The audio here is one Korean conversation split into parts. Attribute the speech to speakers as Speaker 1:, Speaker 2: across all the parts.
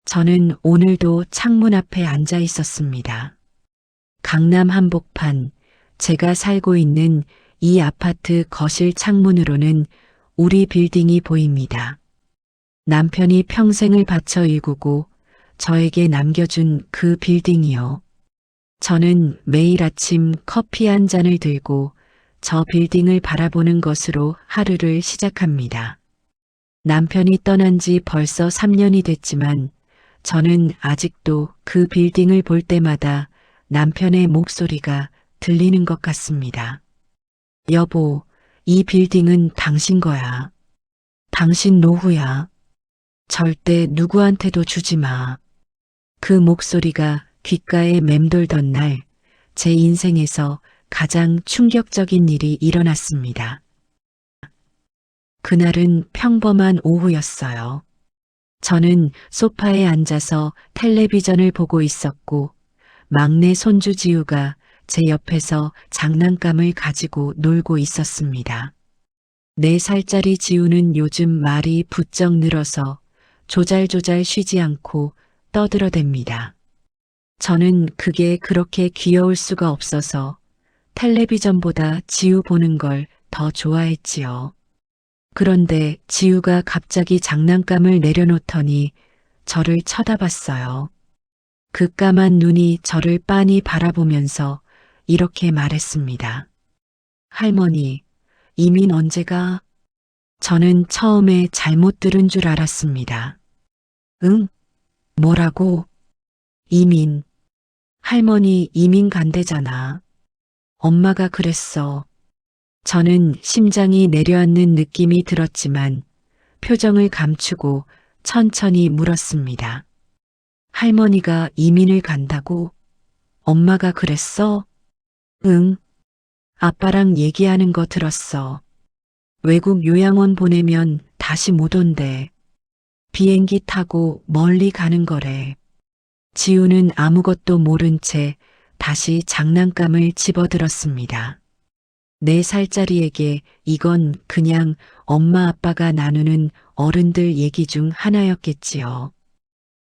Speaker 1: 저는 오늘도 창문 앞에 앉아 있었습니다. 강남 한복판, 제가 살고 있는 이 아파트 거실 창문으로는 우리 빌딩이 보입니다. 남편이 평생을 바쳐 일구고 저에게 남겨준 그 빌딩이요. 저는 매일 아침 커피 한 잔을 들고 저 빌딩을 바라보는 것으로 하루를 시작합니다. 남편이 떠난 지 벌써 3년이 됐지만 저는 아직도 그 빌딩을 볼 때마다 남편의 목소리가 들리는 것 같습니다. 여보, 이 빌딩은 당신 거야. 당신 노후야. 절대 누구한테도 주지 마. 그 목소리가 귓가에 맴돌던 날, 제 인생에서 가장 충격적인 일이 일어났습니다. 그날은 평범한 오후였어요. 저는 소파에 앉아서 텔레비전을 보고 있었고, 막내 손주 지우가 제 옆에서 장난감을 가지고 놀고 있었습니다. 4살짜리 지우는 요즘 말이 부쩍 늘어서 조잘조잘 쉬지 않고 떠들어댑니다. 저는 그게 그렇게 귀여울 수가 없어서 텔레비전보다 지우 보는 걸 더 좋아했지요. 그런데 지우가 갑자기 장난감을 내려놓더니 저를 쳐다봤어요. 그 까만 눈이 저를 빤히 바라보면서 이렇게 말했습니다. 할머니, 이민 언제 가? 저는 처음에 잘못 들은 줄 알았습니다. 응? 뭐라고? 이민. 할머니 이민 간대잖아. 엄마가 그랬어. 저는 심장이 내려앉는 느낌이 들었지만 표정을 감추고 천천히 물었습니다. 할머니가 이민을 간다고? 엄마가 그랬어? 응. 아빠랑 얘기하는 거 들었어. 외국 요양원 보내면 다시 못 온대. 비행기 타고 멀리 가는 거래. 지우는 아무것도 모른 채 다시 장난감을 집어들었습니다. 4살짜리에게 이건 그냥 엄마 아빠가 나누는 어른들 얘기 중 하나였겠지요.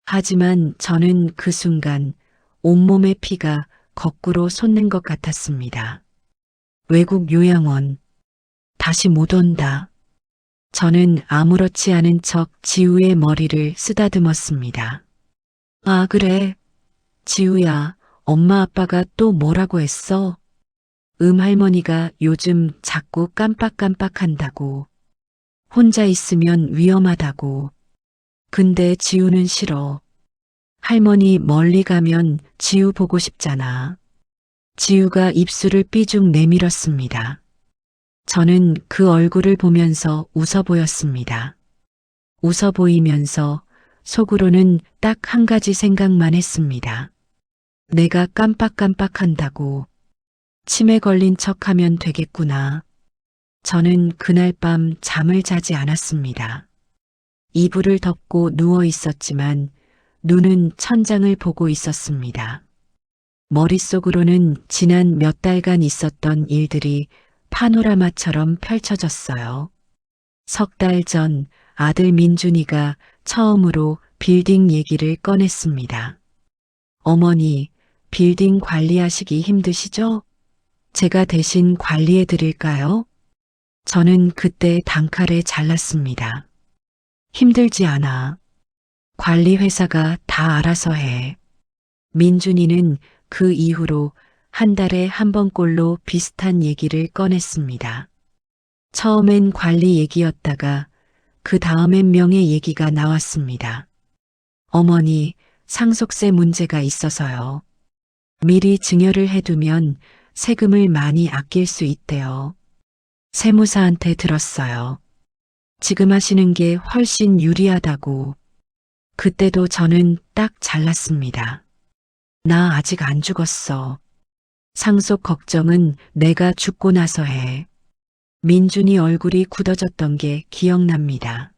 Speaker 1: 하지만 저는 그 순간 온몸의 피가 거꾸로 솟는 것 같았습니다. 외국 요양원. 다시 못 온다. 저는 아무렇지 않은 척 지우의 머리를 쓰다듬었습니다. 아, 그래. 지우야, 엄마 아빠가 또 뭐라고 했어? 할머니가 요즘 자꾸 깜빡깜빡한다고. 혼자 있으면 위험하다고. 근데 지우는 싫어. 할머니 멀리 가면 지우 보고 싶잖아. 지우가 입술을 삐죽 내밀었습니다. 저는 그 얼굴을 보면서 웃어 보였습니다. 웃어 보이면서 속으로는 딱 한 가지 생각만 했습니다. 내가 깜빡깜빡한다고. 치매 걸린 척하면 되겠구나. 저는 그날 밤 잠을 자지 않았습니다. 이불을 덮고 누워 있었지만 눈은 천장을 보고 있었습니다. 머릿속으로는 지난 몇 달간 있었던 일들이 파노라마처럼 펼쳐졌어요. 3달 전 아들 민준이가 처음으로 빌딩 얘기를 꺼냈습니다. 어머니, 빌딩 관리하시기 힘드시죠? 제가 대신 관리해 드릴까요? 저는 그때 단칼에 잘랐습니다. 힘들지 않아. 관리 회사가 다 알아서 해. 민준이는 그 이후로 한 달에 한 번꼴로 비슷한 얘기를 꺼냈습니다. 처음엔 관리 얘기였다가 그 다음엔 명예 얘기가 나왔습니다. 어머니, 상속세 문제가 있어서요. 미리 증여를 해두면 세금을 많이 아낄 수 있대요. 세무사한테 들었어요. 지금 하시는 게 훨씬 유리하다고. 그때도 저는 딱 잘랐습니다. 나 아직 안 죽었어. 상속 걱정은 내가 죽고 나서 해. 민준이 얼굴이 굳어졌던 게 기억납니다.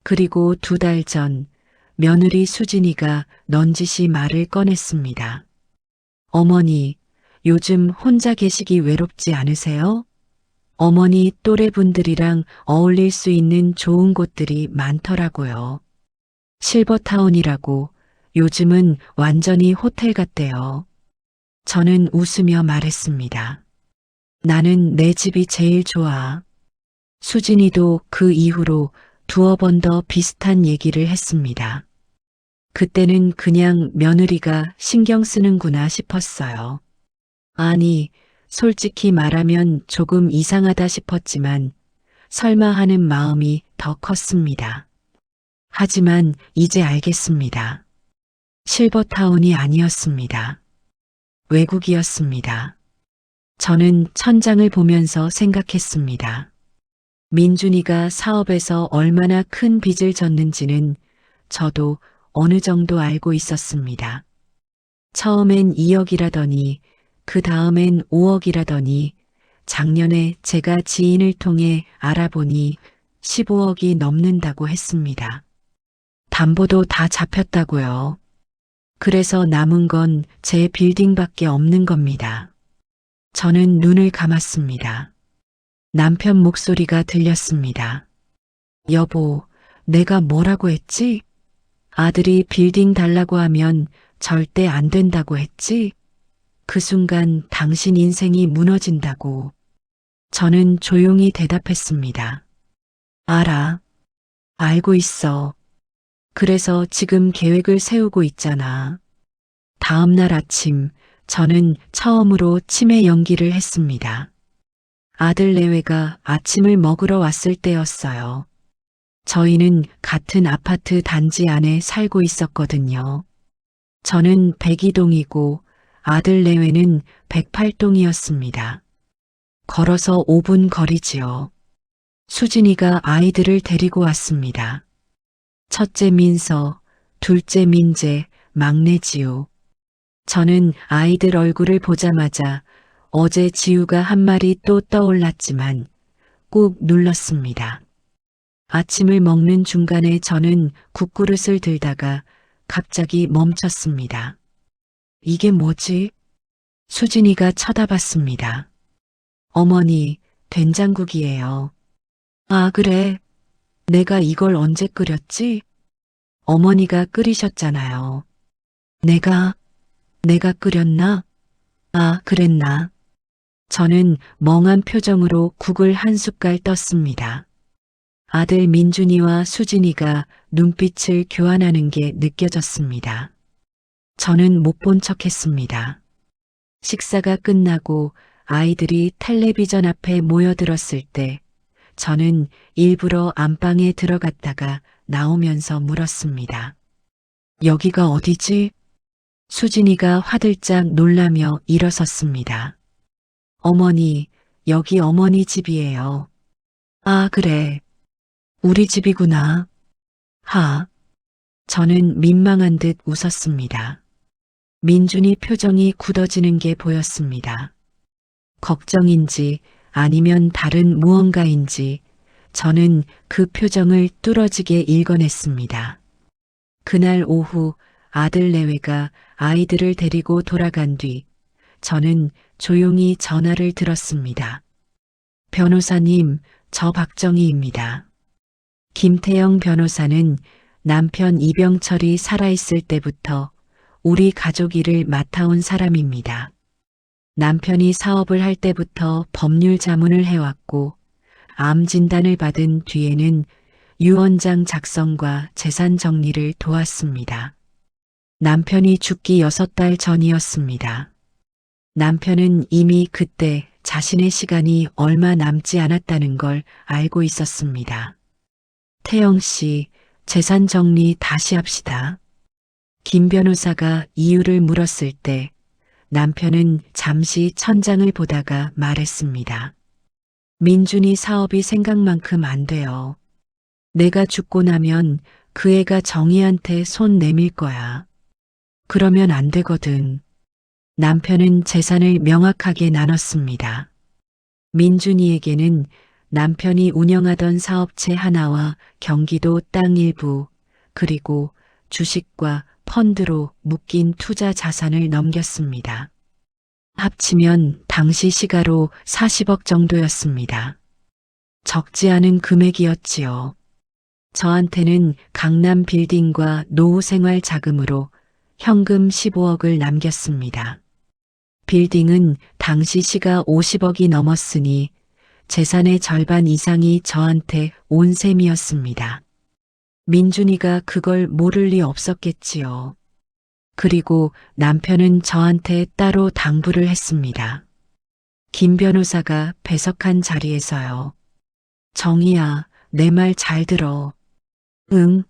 Speaker 1: 그리고 2달 전 며느리 수진이가 넌지시 말을 꺼냈습니다. 어머니, 요즘 혼자 계시기 외롭지 않으세요? 어머니 또래분들이랑 어울릴 수 있는 좋은 곳들이 많더라고요. 실버타운이라고 요즘은 완전히 호텔 같대요. 저는 웃으며 말했습니다. 나는 내 집이 제일 좋아. 수진이도 그 이후로 두어 번 더 비슷한 얘기를 했습니다. 그때는 그냥 며느리가 신경 쓰는구나 싶었어요. 아니, 솔직히 말하면 조금 이상하다 싶었지만 설마 하는 마음이 더 컸습니다. 하지만 이제 알겠습니다. 실버타운이 아니었습니다. 외국이었습니다. 저는 천장을 보면서 생각했습니다. 민준이가 사업에서 얼마나 큰 빚을 졌는지는 저도 어느 정도 알고 있었습니다. 처음엔 2억이라더니 그 다음엔 5억이라더니 작년에 제가 지인을 통해 알아보니 15억이 넘는다고 했습니다. 담보도 다 잡혔다고요. 그래서 남은 건 제 빌딩밖에 없는 겁니다. 저는 눈을 감았습니다. 남편 목소리가 들렸습니다. 여보, 내가 뭐라고 했지? 아들이 빌딩 달라고 하면 절대 안 된다고 했지? 그 순간 당신 인생이 무너진다고. 저는 조용히 대답했습니다. 알아. 알고 있어. 그래서 지금 계획을 세우고 있잖아. 다음 날 아침, 저는 처음으로 치매 연기를 했습니다. 아들 내외가 아침을 먹으러 왔을 때였어요. 저희는 같은 아파트 단지 안에 살고 있었거든요. 저는 102동이고 아들 내외는 108동이었습니다. 걸어서 5분 거리지요. 수진이가 아이들을 데리고 왔습니다. 첫째 민서, 둘째 민재, 막내 지우. 저는 아이들 얼굴을 보자마자 어제 지우가 한 말이 또 떠올랐지만 꾹 눌렀습니다. 아침을 먹는 중간에 저는 국그릇을 들다가 갑자기 멈췄습니다. 이게 뭐지? 수진이가 쳐다봤습니다. 어머니, 된장국이에요. 아, 그래. 내가 이걸 언제 끓였지? 어머니가 끓이셨잖아요. 내가 끓였나? 아, 그랬나? 저는 멍한 표정으로 국을 한 숟갈 떴습니다. 아들 민준이와 수진이가 눈빛을 교환하는 게 느껴졌습니다. 저는 못 본 척했습니다. 식사가 끝나고 아이들이 텔레비전 앞에 모여들었을 때 저는 일부러 안방에 들어갔다가 나오면서 물었습니다. 여기가 어디지? 수진이가 화들짝 놀라며 일어섰습니다. 어머니, 여기 어머니 집이에요. 아, 그래. 우리 집이구나. 하. 저는 민망한 듯 웃었습니다. 민준이 표정이 굳어지는 게 보였습니다. 걱정인지 아니면 다른 무언가인지 저는 그 표정을 뚫어지게 읽어냈습니다. 그날 오후 아들 내외가 아이들을 데리고 돌아간 뒤 저는 조용히 전화를 들었습니다. 변호사님, 저 박정희입니다. 김태영 변호사는 남편 이병철이 살아있을 때부터 우리 가족 일을 맡아온 사람입니다. 남편이 사업을 할 때부터 법률 자문을 해왔고 암 진단을 받은 뒤에는 유언장 작성과 재산 정리를 도왔습니다. 남편이 죽기 6달 전이었습니다. 남편은 이미 그때 자신의 시간이 얼마 남지 않았다는 걸 알고 있었습니다. 태영 씨, 재산 정리 다시 합시다. 김 변호사가 이유를 물었을 때 남편은 잠시 천장을 보다가 말했습니다. 민준이 사업이 생각만큼 안 돼요. 내가 죽고 나면 그 애가 정희한테 손 내밀 거야. 그러면 안 되거든. 남편은 재산을 명확하게 나눴습니다. 민준이에게는 남편이 운영하던 사업체 하나와 경기도 땅 일부, 그리고 주식과 펀드로 묶인 투자 자산을 넘겼습니다. 합치면 당시 시가로 40억 정도였습니다. 적지 않은 금액이었지요. 저한테는 강남 빌딩과 노후 생활 자금으로 현금 15억을 남겼습니다. 빌딩은 당시 시가 50억이 넘었으니 재산의 절반 이상이 저한테 온 셈이었습니다. 민준이가 그걸 모를 리 없었겠지요. 그리고 남편은 저한테 따로 당부를 했습니다. 김 변호사가 배석한 자리에서요. 정희야, 내 말 잘 들어. 응.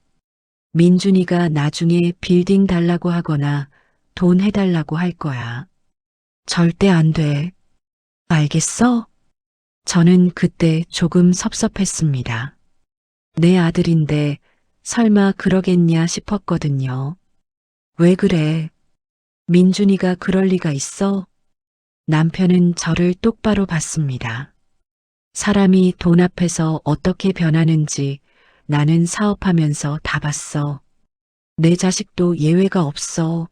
Speaker 1: 민준이가 나중에 빌딩 달라고 하거나 돈 해달라고 할 거야. 절대 안 돼. 알겠어? 저는 그때 조금 섭섭했습니다. 내 아들인데 설마 그러겠냐 싶었거든요. 왜 그래? 민준이가 그럴 리가 있어? 남편은 저를 똑바로 봤습니다. 사람이 돈 앞에서 어떻게 변하는지 나는 사업하면서 다 봤어. 내 자식도 예외가 없어.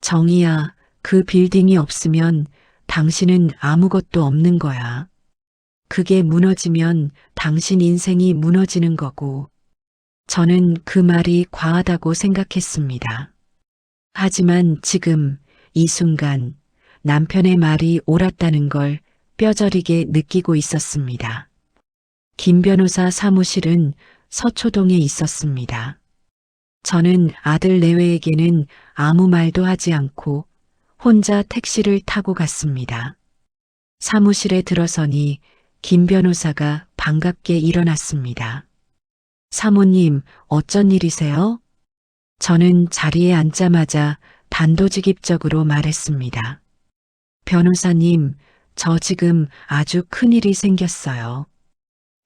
Speaker 1: 정희야, 그 빌딩이 없으면 당신은 아무것도 없는 거야. 그게 무너지면 당신 인생이 무너지는 거고. 저는 그 말이 과하다고 생각했습니다. 하지만 지금 이 순간 남편의 말이 옳았다는 걸 뼈저리게 느끼고 있었습니다. 김 변호사 사무실은 서초동에 있었습니다. 저는 아들 내외에게는 아무 말도 하지 않고 혼자 택시를 타고 갔습니다. 사무실에 들어서니 김 변호사가 반갑게 일어났습니다. 사모님, 어쩐 일이세요? 저는 자리에 앉자마자 단도직입적으로 말했습니다. 변호사님, 저 지금 아주 큰일이 생겼어요.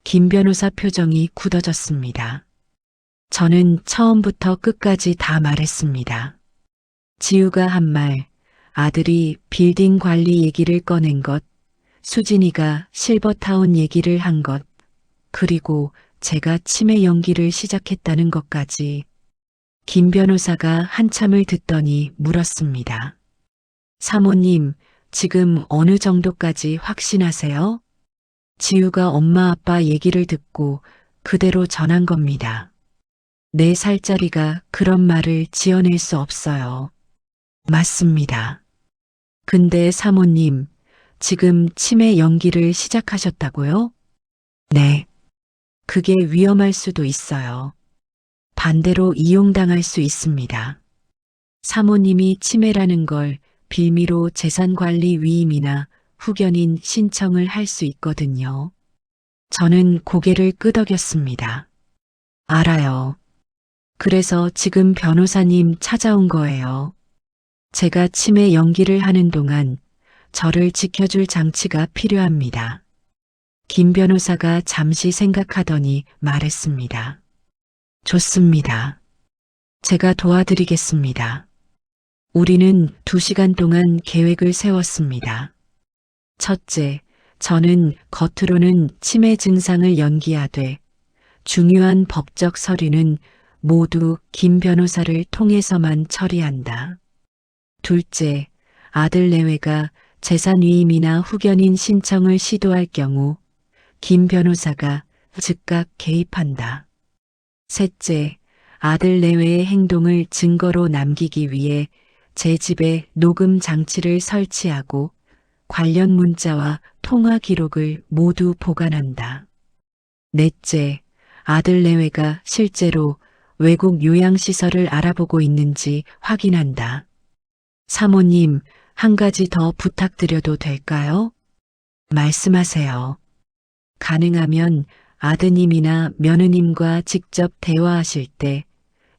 Speaker 1: 김 변호사 표정이 굳어졌습니다. 저는 처음부터 끝까지 다 말했습니다. 지우가 한 말, 아들이 빌딩 관리 얘기를 꺼낸 것, 수진이가 실버타운 얘기를 한 것, 그리고 제가 치매 연기를 시작했다는 것까지. 김 변호사가 한참을 듣더니 물었습니다. 사모님, 지금 어느 정도까지 확신하세요? 지우가 엄마 아빠 얘기를 듣고 그대로 전한 겁니다. 4살짜리가 그런 말을 지어낼 수 없어요. 맞습니다. 근데 사모님, 지금 치매 연기를 시작하셨다고요? 네. 그게 위험할 수도 있어요. 반대로 이용당할 수 있습니다. 사모님이 치매라는 걸 빌미로 재산관리 위임이나 후견인 신청을 할 수 있거든요. 저는 고개를 끄덕였습니다. 알아요. 그래서 지금 변호사님 찾아온 거예요. 제가 치매 연기를 하는 동안 저를 지켜줄 장치가 필요합니다. 김 변호사가 잠시 생각하더니 말했습니다. 좋습니다. 제가 도와드리겠습니다. 우리는 2시간 동안 계획을 세웠습니다. 첫째, 저는 겉으로는 치매 증상을 연기하되 중요한 법적 서류는 모두 김 변호사를 통해서만 처리한다. 둘째, 아들 내외가 재산위임이나 후견인 신청을 시도할 경우 김 변호사가 즉각 개입한다. 셋째, 아들 내외의 행동을 증거로 남기기 위해 제 집에 녹음 장치를 설치하고 관련 문자와 통화 기록을 모두 보관한다. 넷째, 아들 내외가 실제로 외국 요양시설을 알아보고 있는지 확인한다. 사모님, 한 가지 더 부탁드려도 될까요? 말씀하세요. 가능하면 아드님이나 며느님과 직접 대화하실 때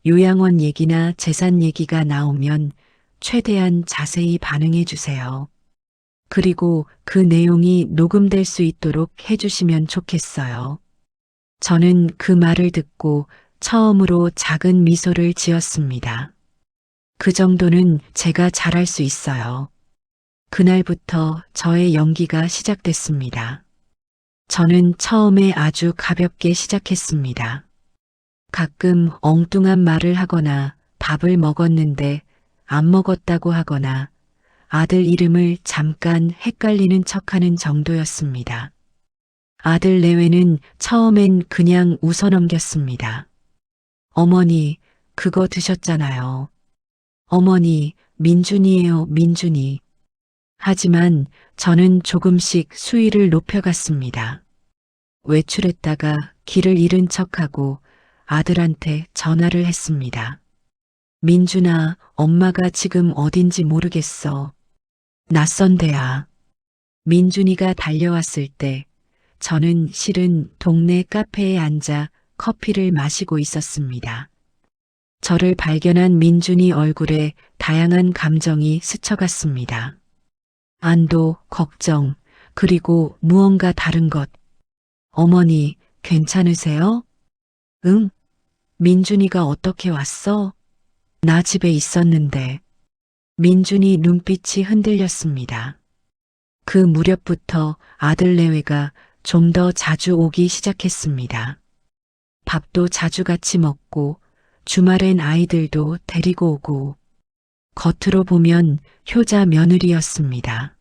Speaker 1: 요양원 얘기나 재산 얘기가 나오면 최대한 자세히 반응해 주세요. 그리고 그 내용이 녹음될 수 있도록 해주시면 좋겠어요. 저는 그 말을 듣고 처음으로 작은 미소를 지었습니다. 그 정도는 제가 잘할 수 있어요. 그날부터 저의 연기가 시작됐습니다. 저는 처음에 아주 가볍게 시작했습니다. 가끔 엉뚱한 말을 하거나 밥을 먹었는데 안 먹었다고 하거나 아들 이름을 잠깐 헷갈리는 척하는 정도였습니다. 아들 내외는 처음엔 그냥 웃어넘겼습니다. 어머니, 그거 드셨잖아요. 어머니, 민준이에요, 민준이. 하지만 저는 조금씩 수위를 높여갔습니다. 외출했다가 길을 잃은 척하고 아들한테 전화를 했습니다. 민준아, 엄마가 지금 어딘지 모르겠어. 낯선 데야. 민준이가 달려왔을 때 저는 실은 동네 카페에 앉아 커피를 마시고 있었습니다. 저를 발견한 민준이 얼굴에 다양한 감정이 스쳐갔습니다. 안도, 걱정, 그리고 무언가 다른 것. 어머니, 괜찮으세요? 응? 민준이가 어떻게 왔어? 나 집에 있었는데. 민준이 눈빛이 흔들렸습니다. 그 무렵부터 아들 내외가 좀 더 자주 오기 시작했습니다. 밥도 자주 같이 먹고 주말엔 아이들도 데리고 오고 겉으로 보면 효자 며느리였습니다.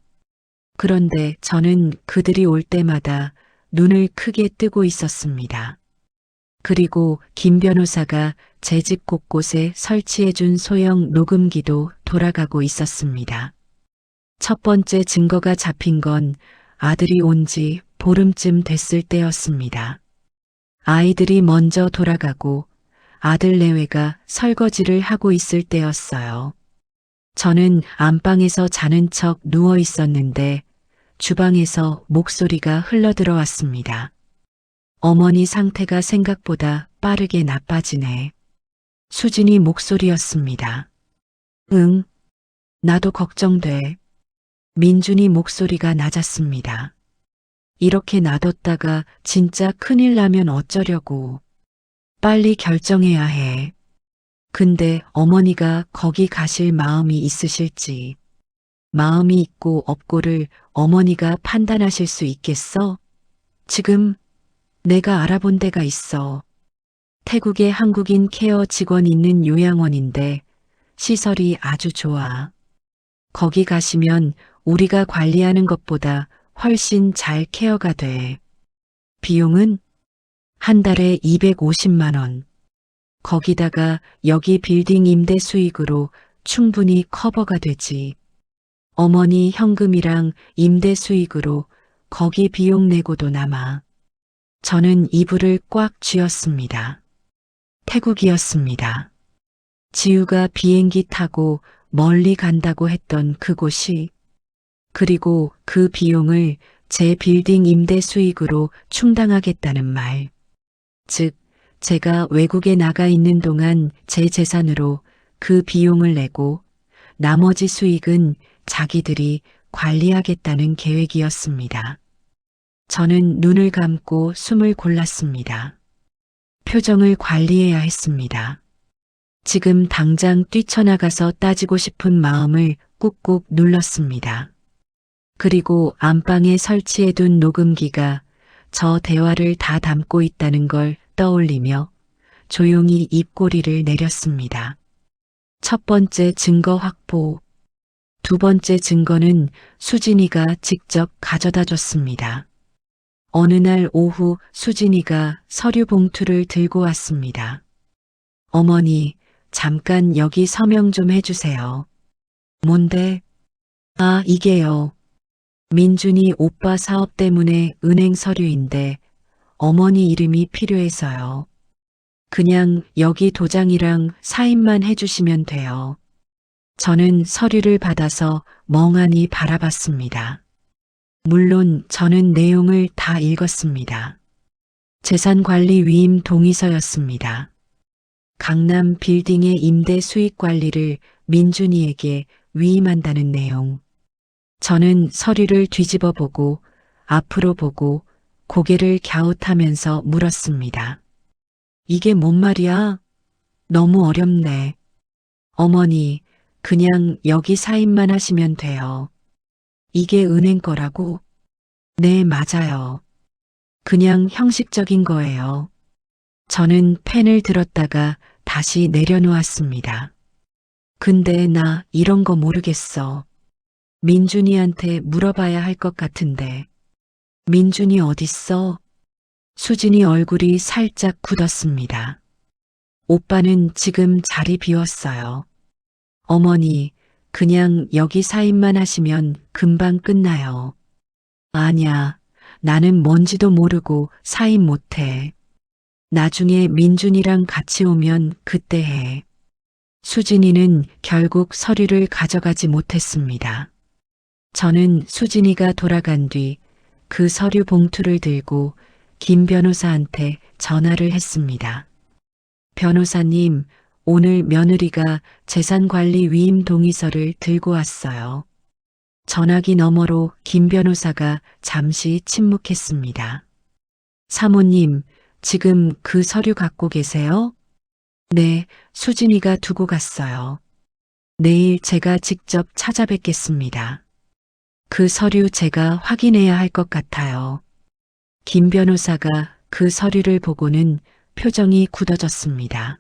Speaker 1: 그런데 저는 그들이 올 때마다 눈을 크게 뜨고 있었습니다. 그리고 김 변호사가 제 집 곳곳에 설치해준 소형 녹음기도 돌아가고 있었습니다. 첫 번째 증거가 잡힌 건 아들이 온 지 보름쯤 됐을 때였습니다. 아이들이 먼저 돌아가고 아들 내외가 설거지를 하고 있을 때였어요. 저는 안방에서 자는 척 누워 있었는데 주방에서 목소리가 흘러들어왔습니다. 어머니 상태가 생각보다 빠르게 나빠지네. 수진이 목소리였습니다. 응, 나도 걱정돼. 민준이 목소리가 낮았습니다. 이렇게 놔뒀다가 진짜 큰일 나면 어쩌려고. 빨리 결정해야 해. 근데 어머니가 거기 가실 마음이 있으실지. 마음이 있고 없고를 어머니가 판단하실 수 있겠어? 지금 내가 알아본 데가 있어. 태국에 한국인 케어 직원 있는 요양원인데 시설이 아주 좋아. 거기 가시면 우리가 관리하는 것보다 훨씬 잘 케어가 돼. 비용은 한 달에 250만 원. 거기다가 여기 빌딩 임대 수익으로 충분히 커버가 되지. 어머니 현금이랑 임대 수익으로 거기 비용 내고도 남아. 저는 이불을 꽉 쥐었습니다. 태국이었습니다. 지우가 비행기 타고 멀리 간다고 했던 그곳이, 그리고 그 비용을 제 빌딩 임대 수익으로 충당하겠다는 말. 즉, 제가 외국에 나가 있는 동안 제 재산으로 그 비용을 내고 나머지 수익은 자기들이 관리하겠다는 계획이었습니다. 저는 눈을 감고 숨을 골랐습니다. 표정을 관리해야 했습니다. 지금 당장 뛰쳐나가서 따지고 싶은 마음을 꾹꾹 눌렀습니다. 그리고 안방에 설치해둔 녹음기가 저 대화를 다 담고 있다는 걸 떠올리며 조용히 입꼬리를 내렸습니다. 첫 번째 증거 확보. 두 번째 증거는 수진이가 직접 가져다 줬습니다. 어느 날 오후 수진이가 서류 봉투를 들고 왔습니다. 어머니, 잠깐 여기 서명 좀 해주세요. 뭔데? 아, 이게요. 민준이 오빠 사업 때문에 은행 서류인데 어머니 이름이 필요해서요. 그냥 여기 도장이랑 사인만 해주시면 돼요. 저는 서류를 받아서 멍하니 바라봤습니다. 물론 저는 내용을 다 읽었습니다. 재산관리 위임 동의서였습니다. 강남 빌딩의 임대 수익 관리를 민준이에게 위임한다는 내용. 저는 서류를 뒤집어 보고 앞으로 보고 고개를 갸웃하면서 물었습니다. 이게 뭔 말이야? 너무 어렵네. 어머니, 그냥 여기 사인만 하시면 돼요. 이게 은행 거라고? 네, 맞아요. 그냥 형식적인 거예요. 저는 펜을 들었다가 다시 내려놓았습니다. 근데 나 이런 거 모르겠어. 민준이한테 물어봐야 할 것 같은데. 민준이 어딨어? 수진이 얼굴이 살짝 굳었습니다. 오빠는 지금 자리 비웠어요. 어머니, 그냥 여기 사인만 하시면 금방 끝나요. 아냐, 나는 뭔지도 모르고 사인 못해. 나중에 민준이랑 같이 오면 그때 해. 수진이는 결국 서류를 가져가지 못했습니다. 저는 수진이가 돌아간 뒤 그 서류 봉투를 들고 김 변호사한테 전화를 했습니다. 변호사님, 오늘 며느리가 재산관리 위임 동의서를 들고 왔어요. 전화기 너머로 김 변호사가 잠시 침묵했습니다. 사모님, 지금 그 서류 갖고 계세요? 네, 수진이가 두고 갔어요. 내일 제가 직접 찾아뵙겠습니다. 그 서류 제가 확인해야 할 것 같아요. 김 변호사가 그 서류를 보고는 표정이 굳어졌습니다.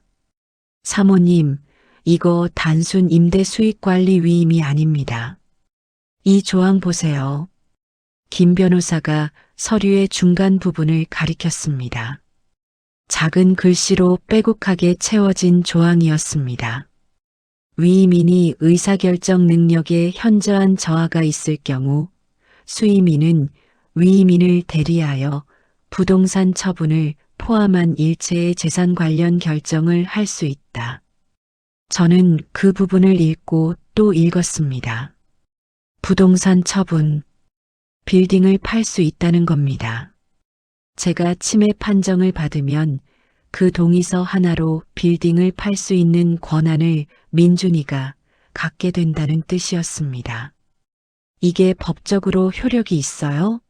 Speaker 1: 사모님, 이거 단순 임대 수익 관리 위임이 아닙니다. 이 조항 보세요. 김 변호사가 서류의 중간 부분을 가리켰습니다. 작은 글씨로 빼곡하게 채워진 조항이었습니다. 위임인이 의사결정 능력에 현저한 저하가 있을 경우 수임인은 위임인을 대리하여 부동산 처분을 포함한 일체의 재산 관련 결정을 할 수 있다. 저는 그 부분을 읽고 또 읽었습니다. 부동산 처분, 빌딩을 팔 수 있다는 겁니다. 제가 침해 판정을 받으면 그 동의서 하나로 빌딩을 팔 수 있는 권한을 민준이가 갖게 된다는 뜻이었습니다. 이게 법적으로 효력이 있어요?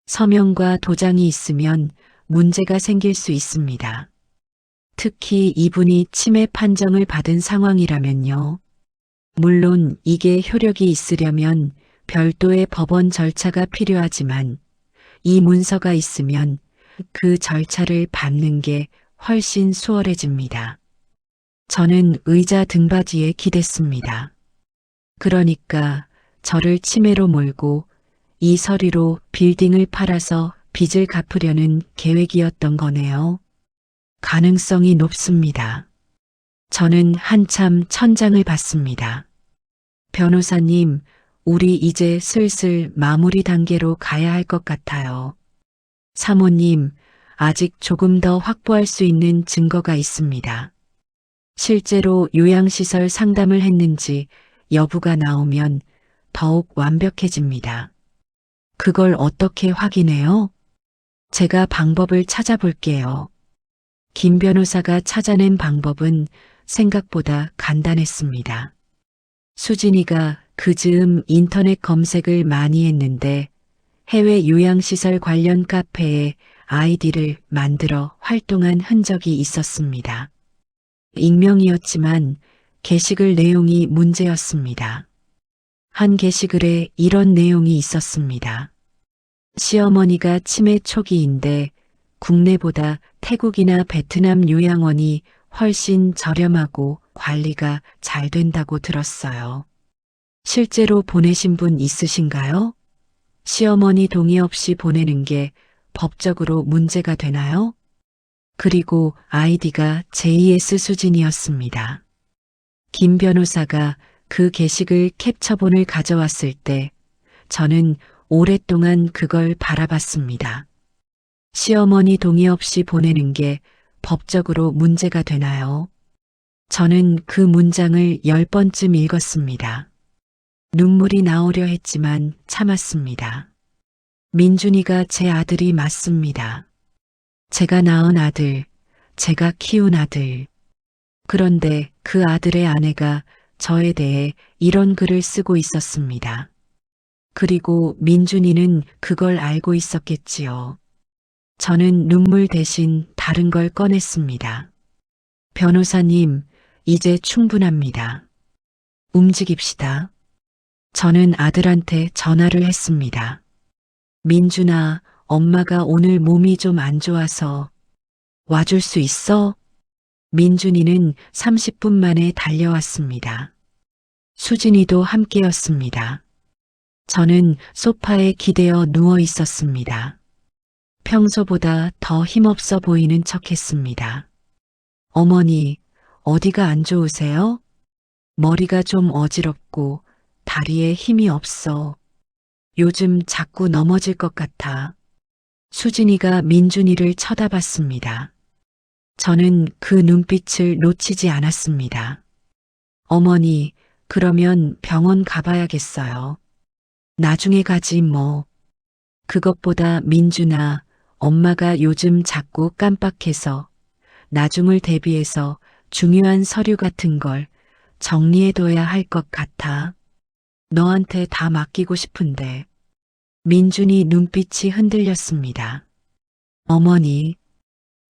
Speaker 1: 서명과 도장이 있으면 문제가 생길 수 있습니다. 특히 이분이 침해 판정을 받은 상황이라면요. 물론 이게 효력이 있으려면 별도의 법원 절차가 필요하지만 이 문서가 있으면 그 절차를 밟는 게 훨씬 수월해집니다. 저는 의자 등받이에 기댔습니다. 그러니까 저를 치매로 몰고 이 서류로 빌딩을 팔아서 빚을 갚으려는 계획이었던 거네요. 가능성이 높습니다. 저는 한참 천장을 봤습니다. 변호사님, 우리 이제 슬슬 마무리 단계로 가야 할 것 같아요. 사모님, 아직 조금 더 확보할 수 있는 증거가 있습니다. 실제로 요양시설 상담을 했는지 여부가 나오면 더욱 완벽해집니다. 그걸 어떻게 확인해요? 제가 방법을 찾아볼게요. 김 변호사가 찾아낸 방법은 생각보다 간단했습니다. 수진이가 그 즈음 인터넷 검색을 많이 했는데 해외 요양시설 관련 카페에 아이디를 만들어 활동한 흔적이 있었습니다. 익명이었지만 게시글 내용이 문제였습니다. 한 게시글에 이런 내용이 있었습니다. 시어머니가 치매 초기인데 국내보다 태국이나 베트남 요양원이 훨씬 저렴하고 관리가 잘 된다고 들었어요. 실제로 보내신 분 있으신가요? 시어머니 동의 없이 보내는 게 법적으로 문제가 되나요? 그리고 아이디가 JS 수진이었습니다. 김 변호사가 그 게시글 캡처본을 가져왔을 때 저는 오랫동안 그걸 바라봤습니다. 시어머니 동의 없이 보내는 게 법적으로 문제가 되나요? 저는 그 문장을 10번쯤 읽었습니다. 눈물이 나오려 했지만 참았습니다. 민준이가 제 아들이 맞습니다. 제가 낳은 아들, 제가 키운 아들. 그런데 그 아들의 아내가 저에 대해 이런 글을 쓰고 있었습니다. 그리고 민준이는 그걸 알고 있었겠지요. 저는 눈물 대신 다른 걸 꺼냈습니다. 변호사님, 이제 충분합니다. 움직입시다. 저는 아들한테 전화를 했습니다. 민준아, 엄마가 오늘 몸이 좀 안 좋아서 와줄 수 있어? 민준이는 30분 만에 달려왔습니다. 수진이도 함께였습니다. 저는 소파에 기대어 누워 있었습니다. 평소보다 더 힘없어 보이는 척 했습니다. 어머니, 어디가 안 좋으세요? 머리가 좀 어지럽고 다리에 힘이 없어. 요즘 자꾸 넘어질 것 같아. 수진이가 민준이를 쳐다봤습니다. 저는 그 눈빛을 놓치지 않았습니다. 어머니, 그러면 병원 가봐야겠어요. 나중에 가지 뭐. 그것보다 민준아, 엄마가 요즘 자꾸 깜빡해서 나중을 대비해서 중요한 서류 같은 걸 정리해둬야 할 것 같아. 너한테 다 맡기고 싶은데. 민준이 눈빛이 흔들렸습니다. 어머니,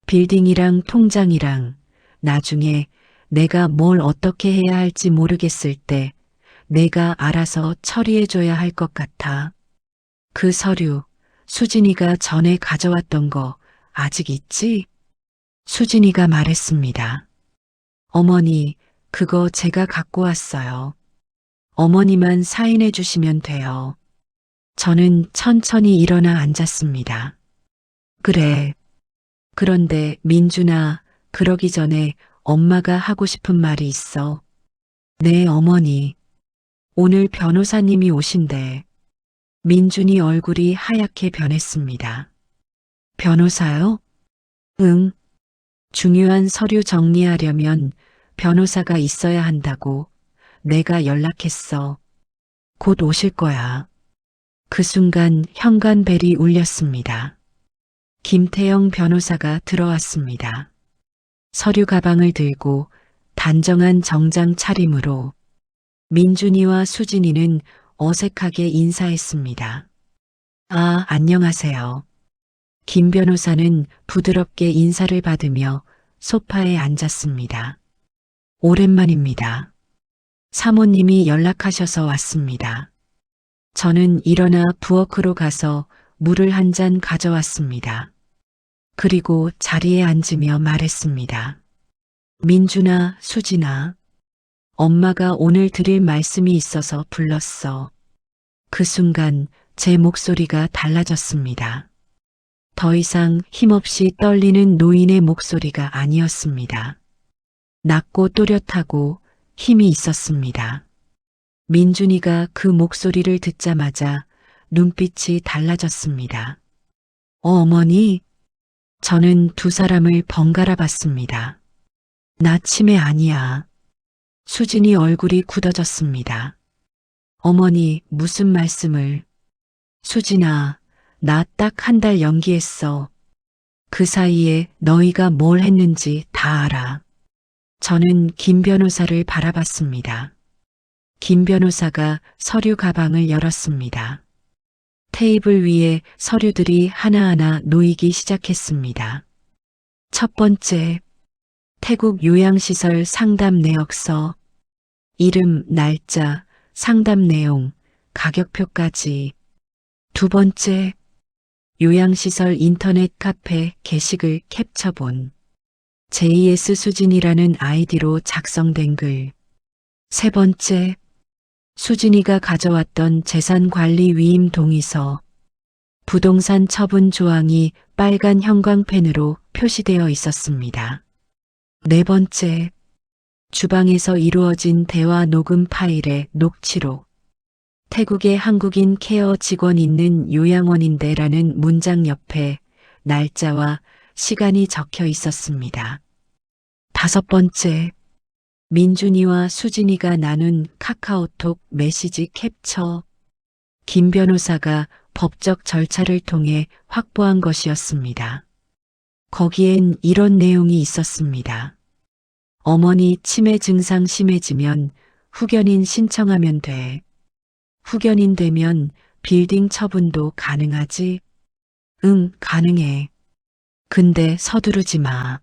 Speaker 1: 빌딩이랑 통장이랑 나중에 내가 뭘 어떻게 해야 할지 모르겠을 때 내가 알아서 처리해줘야 할 것 같아. 그 서류, 수진이가 전에 가져왔던 거 아직 있지? 수진이가 말했습니다. 어머니, 그거 제가 갖고 왔어요. 어머니만 사인해 주시면 돼요. 저는 천천히 일어나 앉았습니다. 그래. 그런데 민준아, 그러기 전에 엄마가 하고 싶은 말이 있어. 네, 어머니. 오늘 변호사님이 오신대. 민준이 얼굴이 하얗게 변했습니다. 변호사요? 응. 중요한 서류 정리하려면 변호사가 있어야 한다고 내가 연락했어. 곧 오실 거야. 그 순간 현관벨이 울렸습니다. 김태영 변호사가 들어왔습니다. 서류 가방을 들고 단정한 정장 차림으로 민준이와 수진이는 어색하게 인사했습니다. 아, 안녕하세요. 김 변호사는 부드럽게 인사를 받으며 소파에 앉았습니다. 오랜만입니다. 사모님이 연락하셔서 왔습니다. 저는 일어나 부엌으로 가서 물을 한 잔 가져왔습니다. 그리고 자리에 앉으며 말했습니다. 민준아, 수진아, 엄마가 오늘 드릴 말씀이 있어서 불렀어. 그 순간 제 목소리가 달라졌습니다. 더 이상 힘없이 떨리는 노인의 목소리가 아니었습니다. 낮고 또렷하고 힘이 있었습니다. 민준이가 그 목소리를 듣자마자 눈빛이 달라졌습니다. 어머니? 저는 두 사람을 번갈아 봤습니다. 나 치매 아니야. 수진이 얼굴이 굳어졌습니다. 어머니, 무슨 말씀을. 수진아, 나 딱 한 달 연기했어. 그 사이에 너희가 뭘 했는지 다 알아. 저는 김 변호사를 바라봤습니다. 김 변호사가 서류 가방을 열었습니다. 테이블 위에 서류들이 하나하나 놓이기 시작했습니다. 첫 번째, 태국 요양시설 상담 내역서, 이름, 날짜, 상담 내용, 가격표까지. 두 번째, 요양시설 인터넷 카페 게시글 캡처본, JS 수진이라는 아이디로 작성된 글. 세 번째, 수진이가 가져왔던 재산관리 위임 동의서, 부동산 처분 조항이 빨간 형광펜으로 표시되어 있었습니다. 네 번째, 주방에서 이루어진 대화 녹음 파일의 녹취록, 태국의 한국인 케어 직원 있는 요양원인데라는 문장 옆에 날짜와 시간이 적혀 있었습니다. 다섯 번째, 민준이와 수진이가 나눈 카카오톡 메시지 캡처, 김 변호사가 법적 절차를 통해 확보한 것이었습니다. 거기엔 이런 내용이 있었습니다. 어머니 치매 증상 심해지면 후견인 신청하면 돼. 후견인 되면 빌딩 처분도 가능하지? 응, 가능해. 근데 서두르지 마.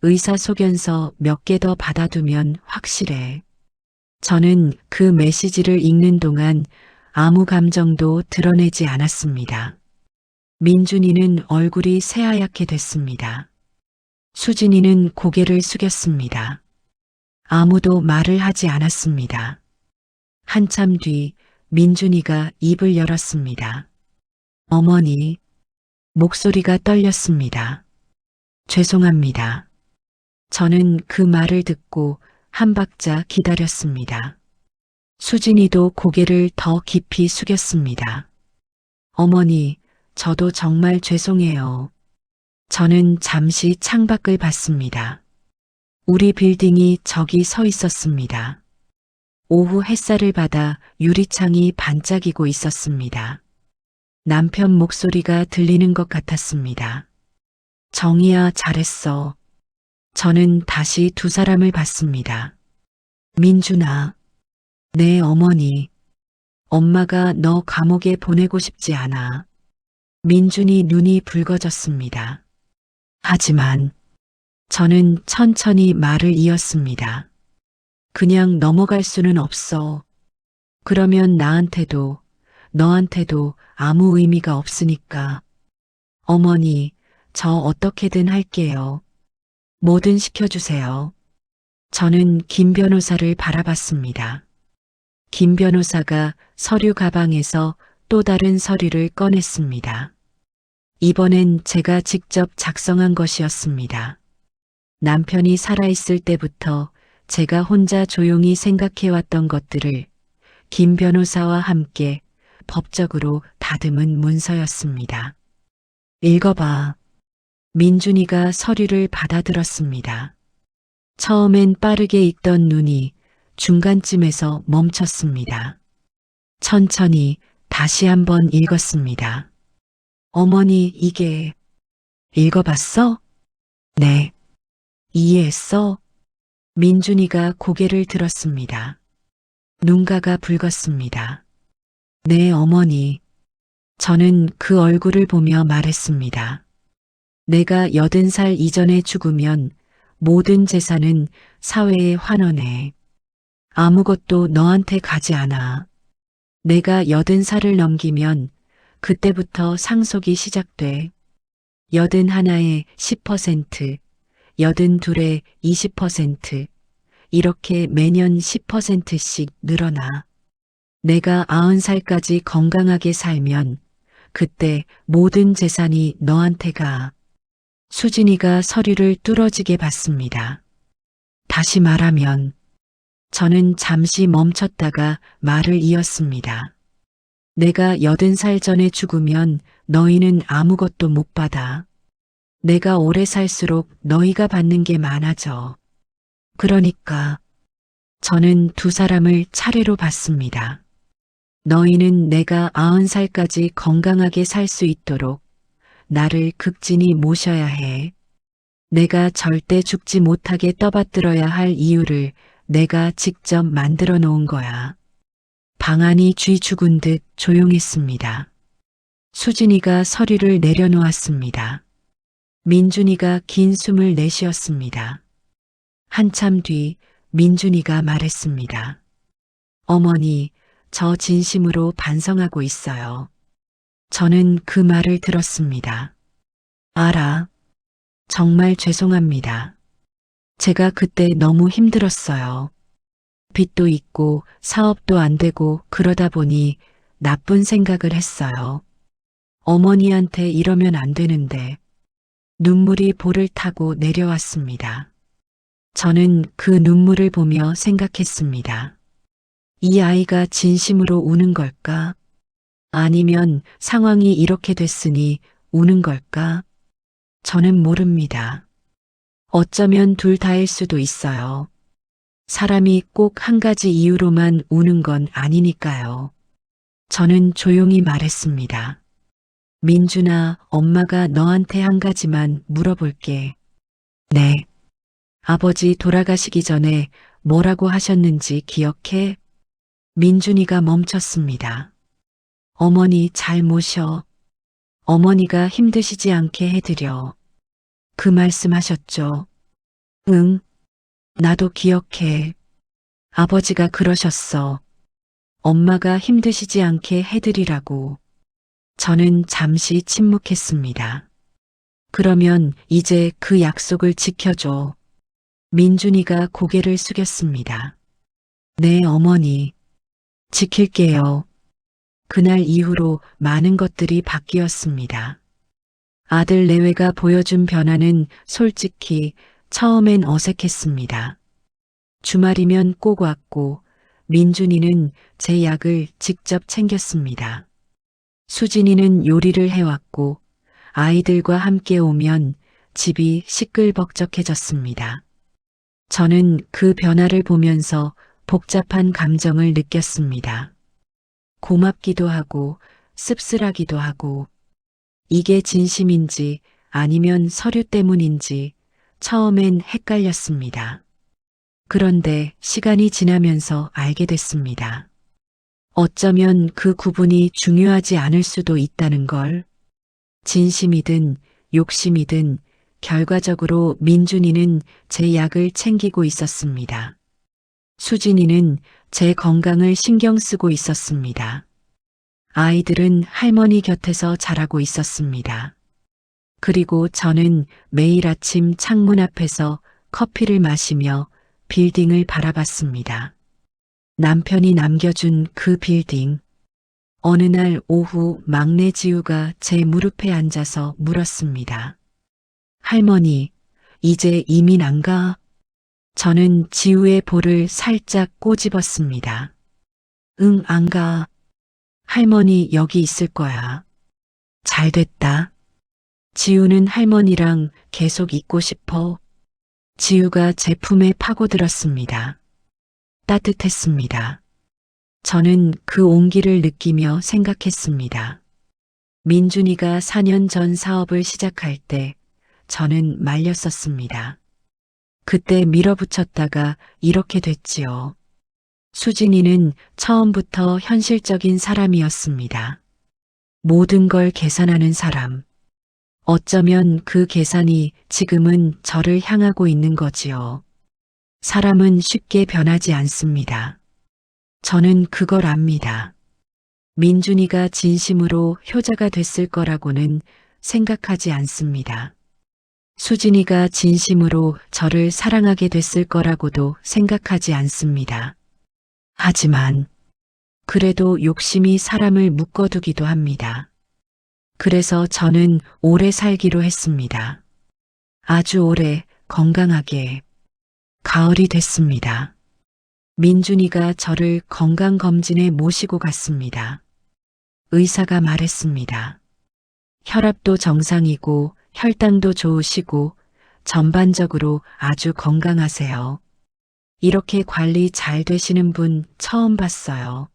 Speaker 1: 의사소견서 몇 개 더 받아두면 확실해. 저는 그 메시지를 읽는 동안 아무 감정도 드러내지 않았습니다. 민준이는 얼굴이 새하얗게 됐습니다. 수진이는 고개를 숙였습니다. 아무도 말을 하지 않았습니다. 한참 뒤 민준이가 입을 열었습니다. 어머니, 목소리가 떨렸습니다. 죄송합니다. 저는 그 말을 듣고 한 박자 기다렸습니다. 수진이도 고개를 더 깊이 숙였습니다. 어머니, 저도 정말 죄송해요. 저는 잠시 창밖을 봤습니다. 우리 빌딩이 저기 서 있었습니다. 오후 햇살을 받아 유리창이 반짝이고 있었습니다. 남편 목소리가 들리는 것 같았습니다. 정희야, 잘했어. 저는 다시 두 사람을 봤습니다. 민준아, 네 어머니. 엄마가 너 감옥에 보내고 싶지 않아. 민준이 눈이 붉어졌습니다. 하지만 저는 천천히 말을 이었습니다. 그냥 넘어갈 수는 없어. 그러면 나한테도 너한테도 아무 의미가 없으니까. 어머니, 저 어떻게든 할게요. 뭐든 시켜주세요. 저는 김 변호사를 바라봤습니다. 김 변호사가 서류 가방에서 또 다른 서류를 꺼냈습니다. 이번엔 제가 직접 작성한 것이었습니다. 남편이 살아있을 때부터 제가 혼자 조용히 생각해왔던 것들을 김 변호사와 함께 법적으로 다듬은 문서였습니다. 읽어봐. 민준이가 서류를 받아들었습니다. 처음엔 빠르게 읽던 눈이 중간쯤에서 멈췄습니다. 천천히 다시 한번 읽었습니다. 어머니, 이게 읽어봤어? 네. 이해했어? 민준이가 고개를 들었습니다. 눈가가 붉었습니다. 네, 어머니. 저는 그 얼굴을 보며 말했습니다. 내가 80살 이전에 죽으면 모든 재산은 사회에 환원해. 아무것도 너한테 가지 않아. 내가 80살을 넘기면 그때부터 상속이 시작돼. 81에 10%, 82에 20%, 이렇게 매년 10%씩 늘어나. 내가 90살까지 건강하게 살면 그때 모든 재산이 너한테 가. 수진이가 서류를 뚫어지게 봤습니다. 다시 말하면 저는 잠시 멈췄다가 말을 이었습니다. 내가 80살 전에 죽으면 너희는 아무것도 못 받아. 내가 오래 살수록 너희가 받는 게 많아져. 그러니까 저는 두 사람을 차례로 봤습니다. 너희는 내가 90살까지 건강하게 살 수 있도록 나를 극진히 모셔야 해. 내가 절대 죽지 못하게 떠받들어야 할 이유를 내가 직접 만들어 놓은 거야. 방안이 쥐 죽은 듯 조용했습니다. 수진이가 서류를 내려놓았습니다. 민준이가 긴 숨을 내쉬었습니다. 한참 뒤 민준이가 말했습니다. 어머니, 저 진심으로 반성하고 있어요. 저는 그 말을 들었습니다. 알아. 정말 죄송합니다. 제가 그때 너무 힘들었어요. 빚도 있고 사업도 안 되고 그러다 보니 나쁜 생각을 했어요. 어머니한테 이러면 안 되는데. 눈물이 볼을 타고 내려왔습니다. 저는 그 눈물을 보며 생각했습니다. 이 아이가 진심으로 우는 걸까? 아니면 상황이 이렇게 됐으니 우는 걸까? 저는 모릅니다. 어쩌면 둘 다일 수도 있어요. 사람이 꼭 한 가지 이유로만 우는 건 아니니까요. 저는 조용히 말했습니다. 민준아, 엄마가 너한테 한 가지만 물어볼게. 네. 아버지 돌아가시기 전에 뭐라고 하셨는지 기억해? 민준이가 멈췄습니다. 어머니 잘 모셔. 어머니가 힘드시지 않게 해드려. 그 말씀하셨죠? 응. 나도 기억해. 아버지가 그러셨어. 엄마가 힘드시지 않게 해드리라고. 저는 잠시 침묵했습니다. 그러면 이제 그 약속을 지켜줘. 민준이가 고개를 숙였습니다. 네, 어머니. 지킬게요. 그날 이후로 많은 것들이 바뀌었습니다. 아들 내외가 보여준 변화는 솔직히 처음엔 어색했습니다. 주말이면 꼭 왔고 민준이는 제 약을 직접 챙겼습니다. 수진이는 요리를 해왔고 아이들과 함께 오면 집이 시끌벅적해졌습니다. 저는 그 변화를 보면서 복잡한 감정을 느꼈습니다. 고맙기도 하고 씁쓸하기도 하고 이게 진심인지 아니면 서류 때문인지 처음엔 헷갈렸습니다. 그런데 시간이 지나면서 알게 됐습니다. 어쩌면 그 구분이 중요하지 않을 수도 있다는 걸. 진심이든 욕심이든 결과적으로 민준이는 제 약을 챙기고 있었습니다. 수진이는 제 건강을 신경 쓰고 있었습니다. 아이들은 할머니 곁에서 자라고 있었습니다. 그리고 저는 매일 아침 창문 앞에서 커피를 마시며 빌딩을 바라봤습니다. 남편이 남겨준 그 빌딩. 어느 날 오후 막내 지우가 제 무릎에 앉아서 물었습니다. 할머니, 이제 이민 안 가? 저는 지우의 볼을 살짝 꼬집었습니다. 응, 안 가. 할머니 여기 있을 거야. 잘 됐다. 지우는 할머니랑 계속 있고 싶어. 지우가 제 품에 파고들었습니다. 따뜻했습니다. 저는 그 온기를 느끼며 생각했습니다. 민준이가 4년 전 사업을 시작할 때 저는 말렸었습니다. 그때 밀어붙였다가 이렇게 됐지요. 수진이는 처음부터 현실적인 사람이었습니다. 모든 걸 계산하는 사람. 어쩌면 그 계산이 지금은 저를 향하고 있는 거지요. 사람은 쉽게 변하지 않습니다. 저는 그걸 압니다. 민준이가 진심으로 효자가 됐을 거라고는 생각하지 않습니다. 수진이가 진심으로 저를 사랑하게 됐을 거라고도 생각하지 않습니다. 하지만 그래도 욕심이 사람을 묶어두기도 합니다. 그래서 저는 오래 살기로 했습니다. 아주 오래 건강하게. 가을이 됐습니다. 민준이가 저를 건강검진에 모시고 갔습니다. 의사가 말했습니다. 혈압도 정상이고 혈당도 좋으시고 전반적으로 아주 건강하세요. 이렇게 관리 잘 되시는 분 처음 봤어요.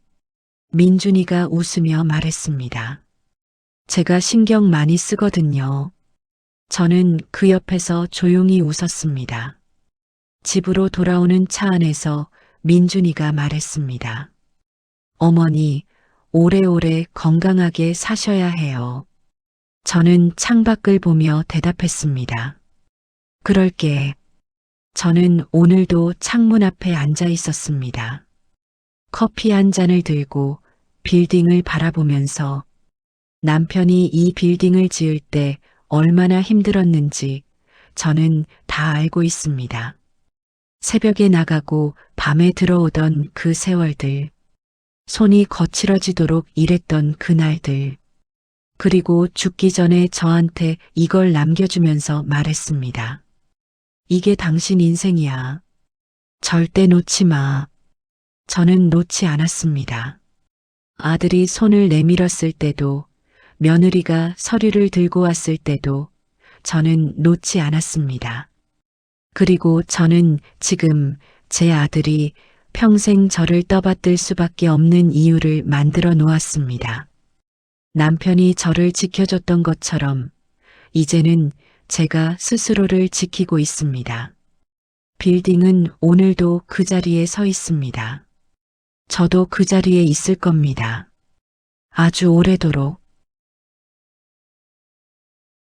Speaker 1: 민준이가 웃으며 말했습니다. 제가 신경 많이 쓰거든요. 저는 그 옆에서 조용히 웃었습니다. 집으로 돌아오는 차 안에서 민준이가 말했습니다. 어머니, 오래오래 건강하게 사셔야 해요. 저는 창밖을 보며 대답했습니다. 그럴게. 저는 오늘도 창문 앞에 앉아 있었습니다. 커피 한 잔을 들고 빌딩을 바라보면서 남편이 이 빌딩을 지을 때 얼마나 힘들었는지 저는 다 알고 있습니다. 새벽에 나가고 밤에 들어오던 그 세월들, 손이 거칠어지도록 일했던 그날들, 그리고 죽기 전에 저한테 이걸 남겨주면서 말했습니다. 이게 당신 인생이야. 절대 놓지 마. 저는 놓지 않았습니다. 아들이 손을 내밀었을 때도, 며느리가 서류를 들고 왔을 때도 저는 놓지 않았습니다. 그리고 저는 지금 제 아들이 평생 저를 떠받들 수밖에 없는 이유를 만들어 놓았습니다. 남편이 저를 지켜줬던 것처럼 이제는 제가 스스로를 지키고 있습니다. 빌딩은 오늘도 그 자리에 서 있습니다. 저도 그 자리에 있을 겁니다. 아주 오래도록.